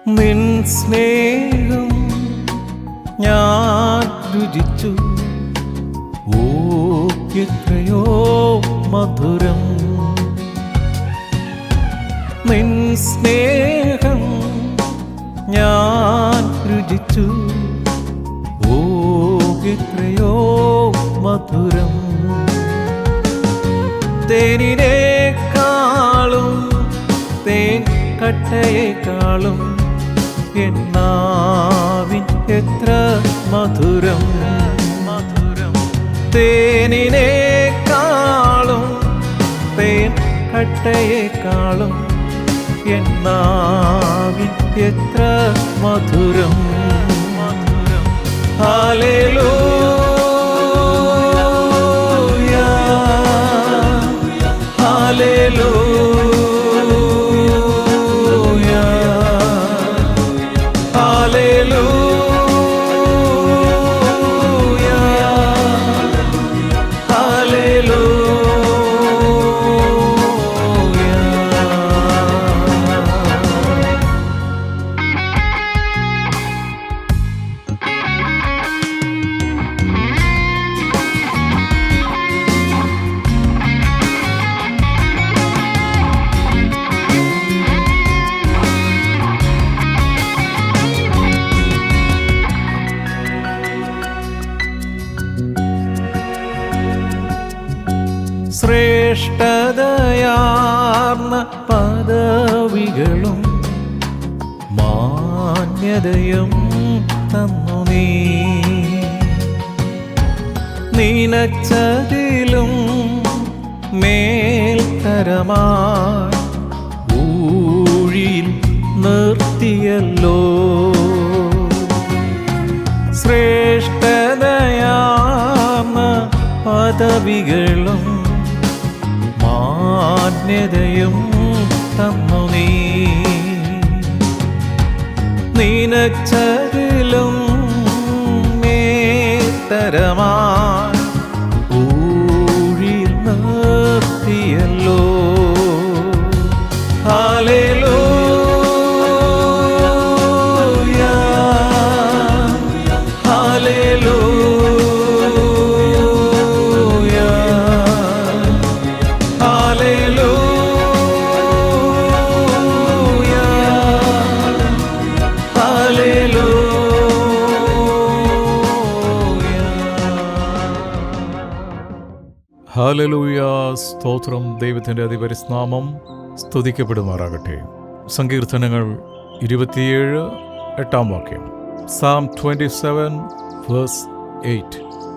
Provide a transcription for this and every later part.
നിൻ സ്നേഹം ഞാൻ രുചിച്ചു, ഓ എത്രയോ മധുരം. നിൻ സ്നേഹം ഞാൻ രുചിച്ചു, ഓ എത്രയോ മധുരം. തേനിനേക്കാളും തേൻ കട്ടയേക്കാളും എന്നാവിൻ എത്ര മധുരം. തേനിനേക്കാളും തേൻ കട്ടയേക്കാളും എന്നാവിൻ എത്ര മധുരം. ഹല്ലേലൂയ, ഹല്ലേലൂയ, ഹല്ലേലൂയ, ഹല്ലേലൂയ. ശ്രേഷ്ഠതയാർന്ന പദവികളും മാന്യതയും തന്നു നീ. നിനച്ചതിലും മേൽത്തരമായി ഊഴിയിൽ നിർത്തിയല്ലോ. ശ്രേഷ്ഠതയാർന്ന പദവികളും മാന്യതയും തന്നു നീ. നിനച്ചതിലും മേൽത്തരമായി ഊഴിയിൽ നിർത്തിയല്ലോ. ഹല്ലേലൂയ, ഹല്ലേലൂയ, ഹല്ലേലൂയ, ഹല്ലേലൂയ. ഹല്ലേലൂയ, സ്തോത്രം. ദൈവത്തിൻ്റെ അതിപരിസ്നാമം സ്തുതിക്കപ്പെടുമാറാകട്ടെ. സങ്കീർത്തനങ്ങൾ 27:8. Psalm 27:8.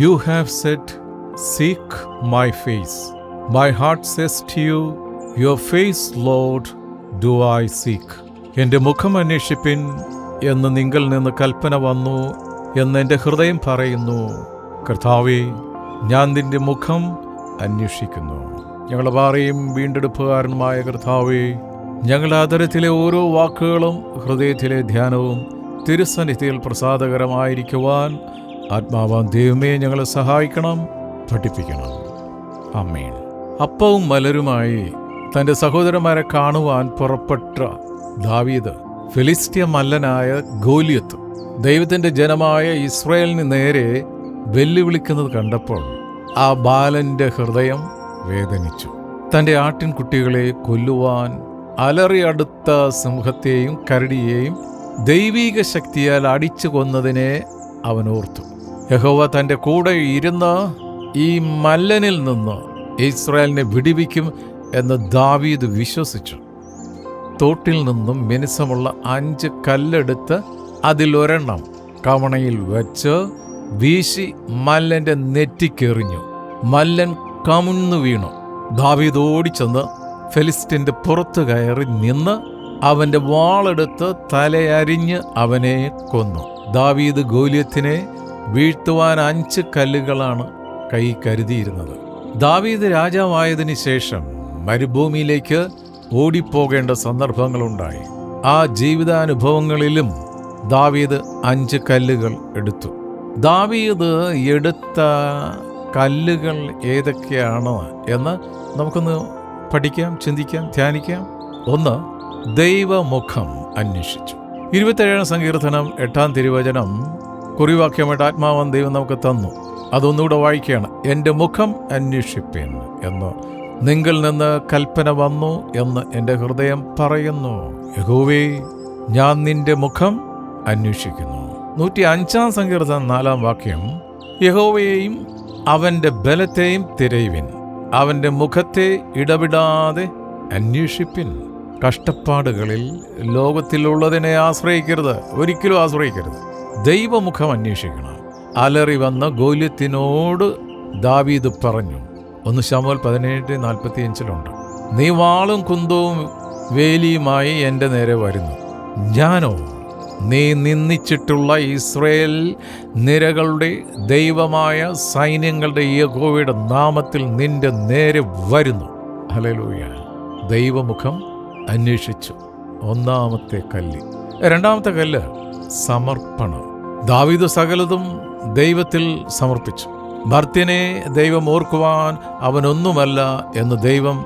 You have said, seek my face. My heart says to you, your face, Lord, do I seek. എൻ്റെ മുഖം അന്വേഷിപ്പിൻ എന്ന് നിങ്കിൽ നിന്ന് കൽപ്പന വന്നു എന്ന് എൻ്റെ ഹൃദയം പറയുന്നു. കർത്താവേ, ഞാൻ നിന്റെ മുഖം അന്വേഷിക്കുന്നു. ഞങ്ങളുടെ പാറയും വീണ്ടെടുപ്പുകാരനുമായ കർത്താവേ, ഞങ്ങളുടെ ആദരത്തിലെ ഓരോ വാക്കുകളും ഹൃദയത്തിലെ ധ്യാനവും തിരുസന്നിധിയിൽ പ്രസാദകരമായിരിക്കുവാൻ ആത്മാവാൻ ദൈവമേ ഞങ്ങളെ സഹായിക്കണം, പഠിപ്പിക്കണം. ആമേൻ. അപ്പവും മലരുമായി തൻ്റെ സഹോദരന്മാരെ കാണുവാൻ പുറപ്പെട്ട ദാവീദ് ഫിലിസ്ത്യ മല്ലനായ ഗോലിയത്ത് ദൈവത്തിൻ്റെ ജനമായ ഇസ്രായേലിന് നേരെ വെല്ലുവിളിക്കുന്നത് കണ്ടപ്പോൾ ആ ബാലൻ്റെ ഹൃദയം വേദനിച്ചു. തൻ്റെ ആട്ടിൻകുട്ടികളെ കൊല്ലുവാൻ അലറിയടുത്ത സിംഹത്തെയും കരടിയെയും ദൈവീക ശക്തിയാൽ അടിച്ചു കൊന്നതിനെ അവൻ ഓർത്തു. യഹോവ തൻ്റെ കൂടെ ഇരുന്ന് ഈ മല്ലനിൽ നിന്ന് ഇസ്രായേലിനെ വിടുവിക്കും എന്ന് ദാവീദ് വിശ്വസിച്ചു. തോട്ടിൽ നിന്നും മിനുസമുള്ള 5 കല്ലെടുത്ത് അതിലൊരെണ്ണം കവണയിൽ വെച്ച് വീശി മല്ലൻ്റെ നെറ്റിക്കെറിഞ്ഞു. മല്ലൻ കമുന്നു വീണു. ദാവീദ് ഓടിച്ചെന്ന് ഫെലിസ്ത്യൻ്റെ പുറത്തു കയറി നിന്ന് അവൻ്റെ വാളെടുത്ത് തലയരിഞ്ഞ് അവനെ കൊന്നു. ദാവീദ് ഗോലിയത്തിനെ വീഴ്ത്തുവാൻ 5 കല്ലുകളാണ് കൈ കരുതിയിരുന്നത്. ദാവീദ് രാജാവായതിനു ശേഷം മരുഭൂമിയിലേക്ക് ഓടിപ്പോകേണ്ട സന്ദർഭങ്ങളുണ്ടായി. ആ ജീവിതാനുഭവങ്ങളിലും ദാവീദ് 5 കല്ലുകൾ എടുത്തു. ദാവീദ് എടുത്ത കല്ലുകൾ ഏതൊക്കെയാണ് എന്ന് നമുക്കൊന്ന് പഠിക്കാം, ചിന്തിക്കാം, ധ്യാനിക്കാം. 1, ദൈവമുഖം അന്വേഷിച്ചു. 27 സങ്കീർത്തനം 8 തിരുവചനം കുറിവാക്യമായിട്ട് ആത്മാവൻ ദൈവം നമുക്ക് തന്നു. അതൊന്നുകൂടെ വായിക്കുകയാണ്. എൻ്റെ മുഖം അന്വേഷിപ്പിൻ എന്ന് നിങ്കിൽ നിന്ന് കൽപ്പന വന്നു എന്ന് എൻ്റെ ഹൃദയം പറയുന്നു. യഹോവേ, ഞാൻ നിന്റെ മുഖം അന്വേഷിക്കുന്നു. 105 സങ്കീർത്തനം 4 വാക്യം, യഹോവയെയും അവൻ്റെ ബലത്തെയും തിരയുവിൻ, അവൻ്റെ മുഖത്തെ ഇടവിടാതെ അന്വേഷിപ്പിൻ. കഷ്ടപ്പാടുകളിൽ ലോകത്തിലുള്ളതിനെ ആശ്രയിക്കരുത്, ഒരിക്കലും ആശ്രയിക്കരുത്. ദൈവമുഖം അന്വേഷിക്കണം. അലറി വന്ന ഗോലിയത്തിനോട് ദാവീദ് പറഞ്ഞു. 1 ശമൂവേൽ 17:45 നീ വാളും കുന്തവും വേലിയുമായി എൻ്റെ നേരെ വരുന്നു, ഞാനോ നീ നിന്ദിച്ചിട്ടുള്ള ഇസ്രായേൽ നിരകളുടെ ദൈവമായ സൈന്യങ്ങളുടെ യഹോവയുടെ നാമത്തിൽ നിന്റെ നേരെ വരുന്നു. ഹല്ലേലൂയ. ദൈവമുഖം അന്വേഷിച്ചു. 1-ാമത്തെ കല്ല്. 2-ാമത്തെ കല്ല് സമർപ്പണം. ദാവീദ് സകലതും ദൈവത്തിൽ സമർപ്പിച്ചു. ഭർത്യനെ ദൈവം ഓർക്കുവാൻ അവനൊന്നുമല്ല എന്ന്, ദൈവം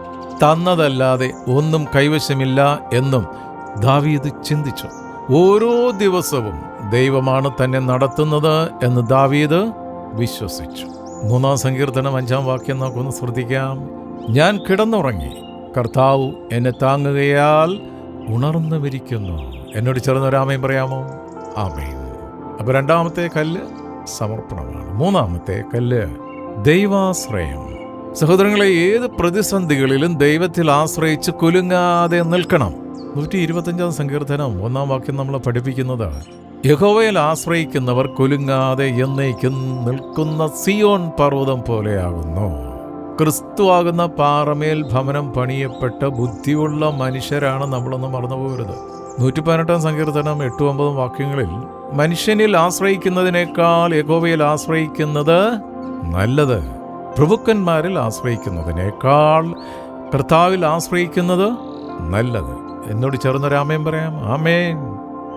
തന്നതല്ലാതെ ഒന്നും കൈവശമില്ല എന്നും ദാവീദ് ചിന്തിച്ചു. ഓരോ ദിവസവും ദൈവമാണ് തന്നെ നടത്തുന്നത് എന്ന് ദാവീദ് വിശ്വസിച്ചു. 3-ാം സങ്കീർത്തനം 5-ാം വാക്യം നമുക്കൊന്ന് ശ്രദ്ധിക്കാം. ഞാൻ കിടന്നുറങ്ങി, കർത്താവ് എന്നെ താങ്ങുകയാൽ ഉണർന്നുമിരിക്കുന്നു. എന്നോട് ചേർന്നൊരാമേൻ പറയാമോ? ആമേൻ. അപ്പോൾ 2-ാമത്തെ കല്ല് സമർപ്പണമാണ്. 3-ാമത്തെ കല്ല് ദൈവാശ്രയം. സഹോദരങ്ങളെ, ഏത് പ്രതിസന്ധികളിലും ദൈവത്തിൽ ആശ്രയിച്ച് കുലുങ്ങാതെ നിൽക്കണം. 125-ാം സങ്കീർത്തനം 1-ാം വാക്യം നമ്മളെ പഠിപ്പിക്കുന്നത്, യഹോവയിൽ ആശ്രയിക്കുന്നവർ കുലുങ്ങാതെ എന്നേക്കും നിൽക്കുന്ന സിയോൻ പർവ്വതം പോലെയാകുന്നു. ക്രിസ്തുവാകുന്ന പാറമേൽ ഭവനം പണിയപ്പെട്ട ബുദ്ധിയുള്ള മനുഷ്യരാണ് നമ്മളൊന്നും മറന്നുപോകരുത്. 118-ാം സങ്കീർത്തനം 8-9 വാക്യങ്ങളിൽ, മനുഷ്യനിൽ ആശ്രയിക്കുന്നതിനേക്കാൾ യഹോവയിൽ ആശ്രയിക്കുന്നത് നല്ലത്, പ്രഭുക്കന്മാരിൽ ആശ്രയിക്കുന്നതിനേക്കാൾ കർത്താവിൽ ആശ്രയിക്കുന്നത് നല്ലത്. എന്നോട് ചേർന്നൊരാമേൻ പറയാം. ആമേൻ.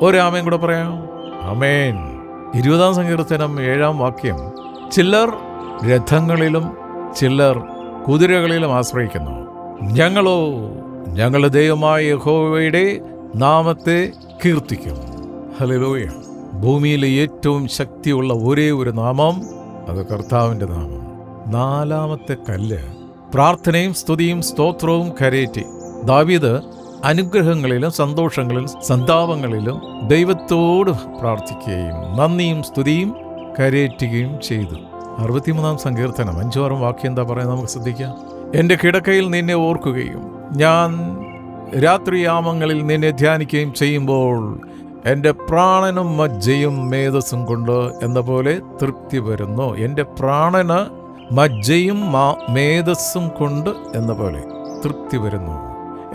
ഒരാമേൻ കൂടെ പറയാം. ആമേൻ. 20-ാം സങ്കീർത്തനം 7-ാം വാക്യം, ചിലർ രഥങ്ങളിലും ചിലർ കുതിരകളിലും ആശ്രയിക്കുന്നു, ഞങ്ങളോ ഞങ്ങളുടെ ദൈവമായ യഹോവയുടെ നാമത്തെ കീർത്തിക്കും. ഹല്ലേലൂയ. ഭൂമിയിലെ ഏറ്റവും ശക്തിയുള്ള ഒരേ ഒരു നാമം, അത് കർത്താവിൻ്റെ നാമം. 4-ാമത്തെ കല്ല് പ്രാർത്ഥനയും സ്തുതിയും സ്തോത്രവും കരേറ്റി. ദാവീദ് അനുഗ്രഹങ്ങളിലും സന്തോഷങ്ങളിലും സന്താപങ്ങളിലും ദൈവത്തോട് പ്രാർത്ഥിക്കുകയും നന്ദിയും സ്തുതിയും കരേറ്റുകയും ചെയ്തു. 63-ാം സങ്കീർത്തനം 5-6 വാക്യം എന്താ പറയുക? നമുക്ക് ശ്രദ്ധിക്കാം. എൻ്റെ കിടക്കയിൽ നിന്നെ ഓർക്കുകയും ഞാൻ രാത്രിയാമങ്ങളിൽ നിന്നെ ധ്യാനിക്കുകയും ചെയ്യുമ്പോൾ എൻ്റെ പ്രാണനും മജ്ജയും മേധസ്സും കൊണ്ട് എന്ന പോലെ തൃപ്തി വരുന്നു. എൻ്റെ പ്രാണന് മജ്ജയും മേധസ്സും കൊണ്ട് എന്ന പോലെ തൃപ്തി വരുന്നു.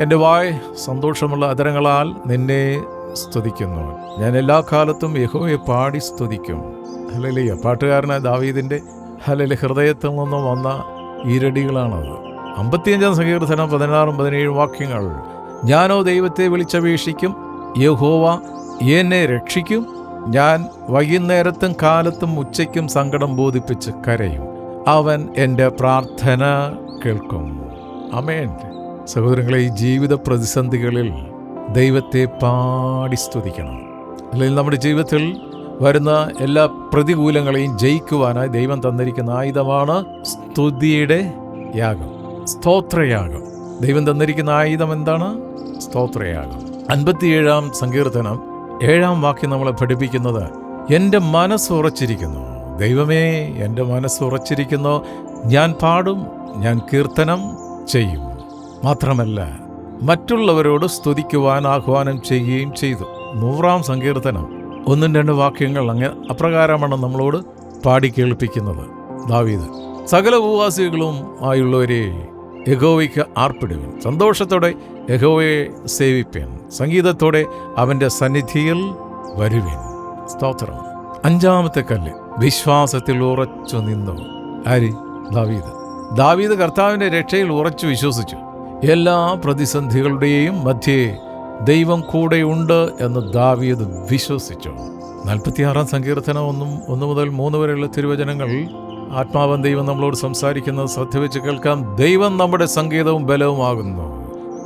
എൻ്റെ വായ് സന്തോഷമുള്ള അധരങ്ങളാൽ നിന്നെ സ്തുതിക്കുന്നു. ഞാൻ എല്ലാ കാലത്തും യഹോവയെ പാടി സ്തുതിക്കും. ഹല്ലേലൂയ. പാട്ടുകാരനായ ദാവീദിൻ്റെ ഹല്ലേലൂയ ഹൃദയത്തിൽ നിന്നും വന്ന ഈരടികളാണത്. 55-ാം സങ്കീർത്തനം 16-17 വാക്യങ്ങൾ, ഞാനോ ദൈവത്തെ വിളിച്ചപേക്ഷിക്കും, യഹോവ എന്നെ രക്ഷിക്കും. ഞാൻ വൈകുന്നേരത്തും കാലത്തും ഉച്ചയ്ക്കും സങ്കടം ബോധിപ്പിച്ച് കരയും, അവൻ എൻ്റെ പ്രാർത്ഥന കേൾക്കും. ആമേൻ. സഹോദരങ്ങളെ, ഈ ജീവിത പ്രതിസന്ധികളിൽ ദൈവത്തെ പാടി സ്തുതിക്കണം. അല്ലെങ്കിൽ നമ്മുടെ ജീവിതത്തിൽ വരുന്ന എല്ലാ പ്രതികൂലങ്ങളെയും ജയിക്കുവാനായി ദൈവം തന്നിരിക്കുന്ന ആയുധമാണ് സ്തുതിയുടെ യാഗം, സ്തോത്രയാഗം. ദൈവം തന്നിരിക്കുന്ന ആയുധം എന്താണ്? സ്തോത്രയാഗം. 57-ാം സങ്കീർത്തനം 7-ാം വാക്യം നമ്മളെ പഠിപ്പിക്കുന്നത്, എൻ്റെ മനസ്സുറച്ചിരിക്കുന്നു. ദൈവമേ, എൻ്റെ മനസ്സുറച്ചിരിക്കുന്നു, ഞാൻ പാടും, ഞാൻ കീർത്തനം ചെയ്യും. മാത്രമല്ല മറ്റുള്ളവരോട് സ്തുതിക്കുവാൻ ആഹ്വാനം ചെയ്യുകയും ചെയ്തു. 100-ാം സങ്കീർത്തനം 1-2 വാക്യങ്ങൾ അപ്രകാരമാണ് നമ്മളോട് പാടി കേൾപ്പിക്കുന്നത്. ദാവീദ്, സകല ഭൂവാസികളും ആയുള്ളവരെ യഹോവയ്ക്ക് ആർപ്പിടുവിൻ, സന്തോഷത്തോടെ യഹോവയെ സേവിപ്പിൻ, സംഗീതത്തോടെ അവൻ്റെ സന്നിധിയിൽ വരുവിൻ. സ്തോത്രം. 5-ാമത്തെ കല്ല് വിശ്വാസത്തിൽ ഉറച്ചു നിന്നു. ആര്? ദാവീദ്. ദാവീദ് കർത്താവിൻ്റെ രക്ഷയിൽ ഉറച്ചു വിശ്വസിച്ചു. എല്ലാ പ്രതിസന്ധികളുടെയും മധ്യേ ദൈവം കൂടെയുണ്ട് എന്ന് ദാവീദ് വിശ്വസിച്ചു. 46-ാം സങ്കീർത്തനം 1 മുതൽ 3 വരെയുള്ള തിരുവചനങ്ങൾ ആത്മാവൻ ദൈവം നമ്മളോട് സംസാരിക്കുന്നത് ശ്രദ്ധ വെച്ച് കേൾക്കാം. ദൈവം നമ്മുടെ സംഗീതവും ബലവുമാകുന്നു,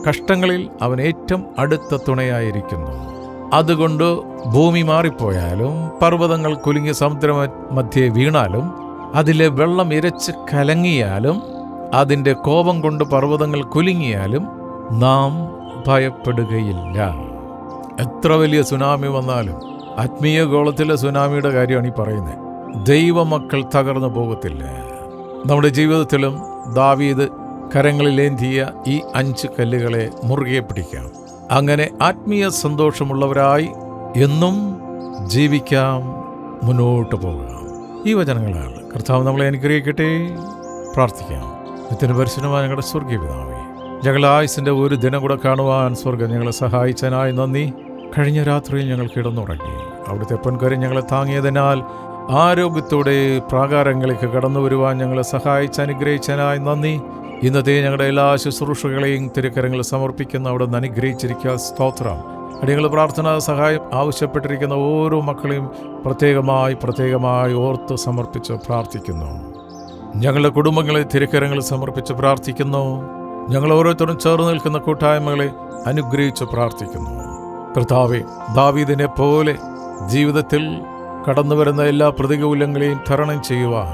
കഷ്ടങ്ങളിൽ അവൻ ഏറ്റവും അടുത്ത തുണയായിരിക്കുന്നു. അതുകൊണ്ട് ഭൂമി മാറിപ്പോയാലും പർവ്വതങ്ങൾ കുലുങ്ങി സമുദ്ര മധ്യേ വീണാലും അതിലെ വെള്ളം ഇരച്ച് കലങ്ങിയാലും അതിൻ്റെ കോപം കൊണ്ട് പർവ്വതങ്ങൾ കുലുങ്ങിയാലും നാം ഭയപ്പെടുകയില്ല. എത്ര വലിയ സുനാമി വന്നാലും, ആത്മീയ ഗോളത്തിലെ സുനാമിയുടെ കാര്യമാണ് ഈ പറയുന്നത്. ദൈവമക്കൾ തകർന്നു പോകത്തില്ല. നമ്മുടെ ജീവിതത്തിലും ദാവീദ് കരങ്ങളിലേന്തിയ ഈ 5 കല്ലുകളെ മുറുകെ പിടിക്കാം. അങ്ങനെ ആത്മീയ സന്തോഷമുള്ളവരായി എന്നും ജീവിക്കാം, മുന്നോട്ട് പോകാം. ഈ വചനങ്ങളാണ്. കർത്താവ് നമ്മളെ അനുഗ്രഹിക്കട്ടെ. പ്രാർത്ഥിക്കാം. നിത്യന് പരിശുദ്ധമായ ഞങ്ങളുടെ സ്വർഗീയ പിതാവേ, ഞങ്ങളുടെ ആയുസിൻ്റെ ഒരു ദിനം കൂടെ കാണുവാൻ സ്വർഗം ഞങ്ങളെ സഹായിച്ചതിനായി നന്ദി. കഴിഞ്ഞ രാത്രിയിൽ ഞങ്ങൾ കിടന്നുറങ്ങി. അവിടുത്തെ പൊൻകരം ഞങ്ങളെ താങ്ങിയതിനാൽ ആരോഗ്യത്തോടെ പ്രാകാരങ്ങളിലേക്ക് കടന്നു വരുവാൻ ഞങ്ങളെ സഹായിച്ച് അനുഗ്രഹിച്ചതിനായി നന്ദി. ഇന്നത്തെ ഞങ്ങളുടെ എല്ലാ ശുശ്രൂഷകളെയും തിരുക്കരങ്ങളിൽ സമർപ്പിക്കുന്ന അവിടെ നിന്ന് അനുഗ്രഹിച്ചിരിക്കുക. സ്തോത്രം. അടിയങ്ങൾ പ്രാർത്ഥനാ സഹായം ആവശ്യപ്പെട്ടിരിക്കുന്ന ഓരോ മക്കളെയും പ്രത്യേകമായി ഓർത്ത് സമർപ്പിച്ച് പ്രാർത്ഥിക്കുന്നു. ഞങ്ങളുടെ കുടുംബങ്ങളെ തിരുക്കരങ്ങളിൽ സമർപ്പിച്ച് പ്രാർത്ഥിക്കുന്നു. ഞങ്ങൾ ഓരോരുത്തരും ചേർന്ന് നിൽക്കുന്ന കൂട്ടായ്മകളെ അനുഗ്രഹിച്ച് പ്രാർത്ഥിക്കുന്നു. കർത്താവേ, ദാവീദിനെ പോലെ ജീവിതത്തിൽ കടന്നു വരുന്ന എല്ലാ പ്രതികൂലങ്ങളെയും തരണം ചെയ്യുവാൻ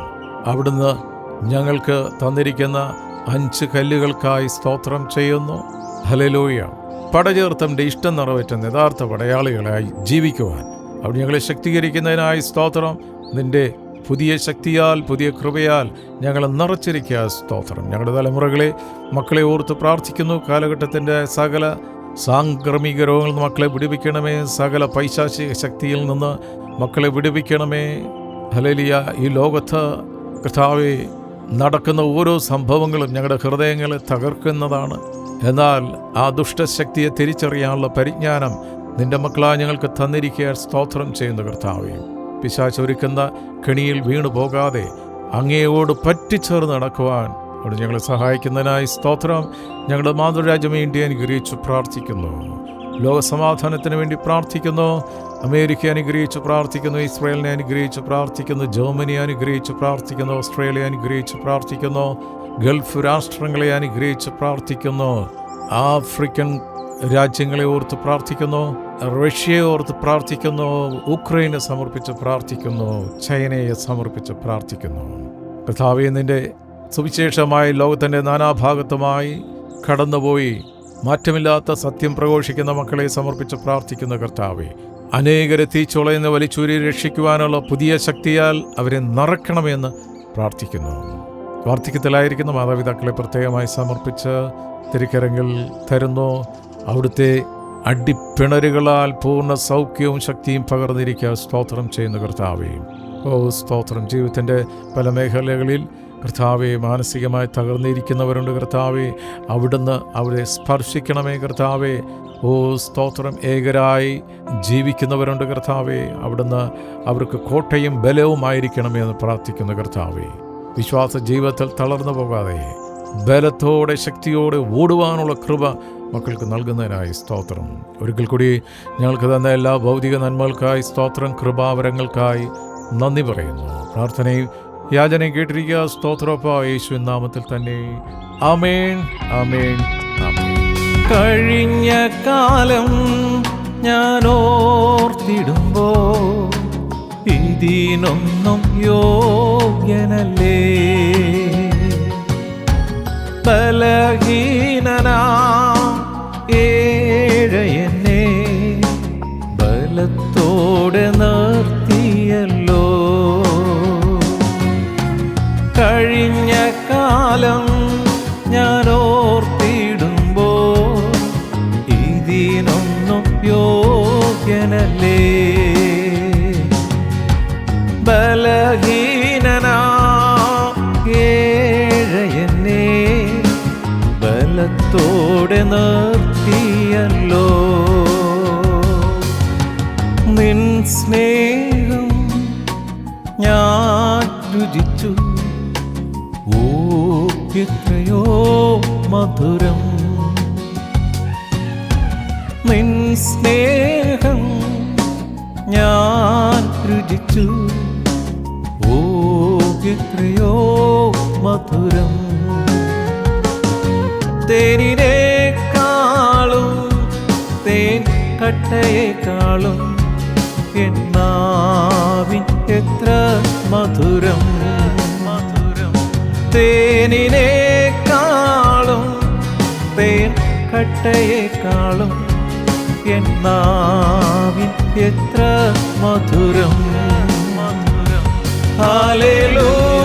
അവിടുന്ന് ഞങ്ങൾക്ക് തന്നിരിക്കുന്ന 5 കല്ലുകൾക്കായി സ്തോത്രം ചെയ്യുന്നു. ഹല്ലേലൂയ. പടചേർത്തൻ്റെ ഇഷ്ടം നിറവേറ്റുന്ന യഥാർത്ഥ പടയാളികളായി ജീവിക്കുവാൻ അവിടെ ഞങ്ങളെ ശക്തീകരിക്കുന്നതിനായി സ്തോത്രം. നിന്റെ പുതിയ ശക്തിയാൽ, പുതിയ കൃപയാൽ ഞങ്ങളെ നിറച്ചിരിക്കുക. സ്തോത്രം. ഞങ്ങളുടെ തലമുറകളെ, മക്കളെ ഓർത്ത് പ്രാർത്ഥിക്കുന്നു. കാലഘട്ടത്തിൻ്റെ സകല സാംക്രമിക രോഗങ്ങളിൽ നിന്ന് മക്കളെ വിടുവിക്കണമേ. സകല പൈശാചിക ശക്തിയിൽ നിന്ന് മക്കളെ വിടുവിക്കണമേ. ഹല്ലേലൂയ. ഈ ലോകത്ത് കർത്താവേ നടക്കുന്ന ഓരോ സംഭവങ്ങളും ഞങ്ങളുടെ ഹൃദയങ്ങളെ തകർക്കുന്നതാണ്. എന്നാൽ ആ ദുഷ്ടശക്തിയെ തിരിച്ചറിയാനുള്ള പരിജ്ഞാനം നിന്റെ മക്കളാ ഞങ്ങൾക്ക് തന്നിരിക്കുക. സ്തോത്രം ചെയ്യുന്ന കർത്താവേ, പിശാച് ഒരുക്കുന്ന കെണിയിൽ വീണു പോകാതെ അങ്ങയോട് പറ്റിച്ചേർന്ന് നടക്കുവാൻ അവിടെ ഞങ്ങളെ സഹായിക്കുന്നതിനായി സ്തോത്രം. ഞങ്ങളുടെ മാതൃരാജ്യം ഇന്ത്യ അനുഗ്രഹിച്ചു പ്രാർത്ഥിക്കുന്നു. ലോകസമാധാനത്തിന് വേണ്ടി പ്രാർത്ഥിക്കുന്നു. അമേരിക്ക അനുഗ്രഹിച്ച് പ്രാർത്ഥിക്കുന്നു. ഇസ്രായേലിനെ അനുഗ്രഹിച്ച് പ്രാർത്ഥിക്കുന്നു. ജർമ്മനി അനുഗ്രഹിച്ച് പ്രാർത്ഥിക്കുന്നു. ഓസ്ട്രേലിയ അനുഗ്രഹിച്ച് പ്രാർത്ഥിക്കുന്നു. ഗൾഫ് രാഷ്ട്രങ്ങളെ അനുഗ്രഹിച്ച് പ്രാർത്ഥിക്കുന്നു. ആഫ്രിക്കൻ രാജ്യങ്ങളെ ഓർത്ത് പ്രാർത്ഥിക്കുന്നു. റഷ്യയെ ഓർത്ത് പ്രാർത്ഥിക്കുന്നു. ഉക്രൈനെ സമർപ്പിച്ച് പ്രാർത്ഥിക്കുന്നു. ചൈനയെ സമർപ്പിച്ച് പ്രാർത്ഥിക്കുന്നു. കർത്താവേ, നിന്റെ സുവിശേഷമായി ലോകത്തിൻ്റെ നാനാഭാഗത്തുമായി കടന്നുപോയി മാറ്റമില്ലാത്ത സത്യം പ്രഘോഷിക്കുന്ന മക്കളെ സമർപ്പിച്ച് പ്രാർത്ഥിക്കുന്ന കർത്താവേ, അനേകരെ തീച്ചോളയെന്ന് വലിച്ചൂരി രക്ഷിക്കുവാനുള്ള പുതിയ ശക്തിയാൽ അവരെ നിറയ്ക്കണമെന്ന് പ്രാർത്ഥിക്കുന്നു. വാർദ്ധക്യത്തിലായിരിക്കുന്ന മാതാപിതാക്കളെ പ്രത്യേകമായി സമർപ്പിച്ച് തിരുക്കരങ്ങൾ തരുന്നു. അവിടുത്തെ അടിപ്പിണരുകളാൽ പൂർണ്ണ സൗഖ്യവും ശക്തിയും പകർന്നിരിക്കുക. സ്തോത്രം ചെയ്യുന്ന കർത്താവേ, സ്തോത്രം. ജീവിതത്തിൻ്റെ പല മേഖലകളിൽ കർത്താവെ മാനസികമായി തകർന്നിരിക്കുന്നവരുണ്ട്. കർത്താവെ, അവിടുന്ന് അവരെ സ്പർശിക്കണമേ. കർത്താവെ, സ്തോത്രം. ഏകരായി ജീവിക്കുന്നവരുണ്ട്. കർത്താവെ, അവിടുന്ന് അവർക്ക് കോട്ടയും ബലവുമായിരിക്കണമേ എന്ന് പ്രാർത്ഥിക്കുന്നു. കർത്താവെ, വിശ്വാസ ജീവിതത്തിൽ തളർന്നു പോകാതെ ബലത്തോടെ ശക്തിയോടെ ഓടുവാനുള്ള കൃപ മക്കൾക്ക് നൽകുന്നതിനായി സ്തോത്രം. ഒരിക്കൽ കൂടി ഞങ്ങൾക്ക് തന്ന എല്ലാ ഭൗതിക നന്മകൾക്കായി സ്തോത്രം. കൃപാവരങ്ങൾക്കായി നന്ദി പറയുന്നു. പ്രാർത്ഥനയും യാചനയും കേട്ടിരിക്കുക. സ്തോത്രപ്പ യേശുവിൻ നാമത്തിൽ തന്നെ. ആമേൻ, ആമേൻ, ആമേൻ. കഴിഞ്ഞ കാലം ഞാൻ ഓർത്തിടുമ്പോ ഇതിനൊന്നും യോഗ്യനല്ലേ, ബലഹീനനാ ഏഴയനെ ബലത്തോടെ നിർത്തിയല്ലോ. കഴിഞ്ഞ കാലം ഞാൻ ഓർത്തിടുമ്പോ ഇതിനൊന്നും യോഗ്യനല്ലേ, ബലഹീനനാ ഏഴയനെ ബലത്തോടെ നിർത്തിയല്ലോ. നിൻ സ്നേഹം ഞാൻ രുചിച്ചു, എത്രയോ മധുരം. നിൻ സ്നേഹം ഞാൻ രുചിച്ചു, എത്രയോ മധുരം. തേനിനേക്കാളും തേൻ കട്ടയേക്കാളും എന്നാവിൻ എത്ര മധുരം. തേനിനേക്കാളും തേൻ കട്ടയേക്കാളും എന്നാവിൻ എത്ര മധുരം. ഹല്ലേലൂയ.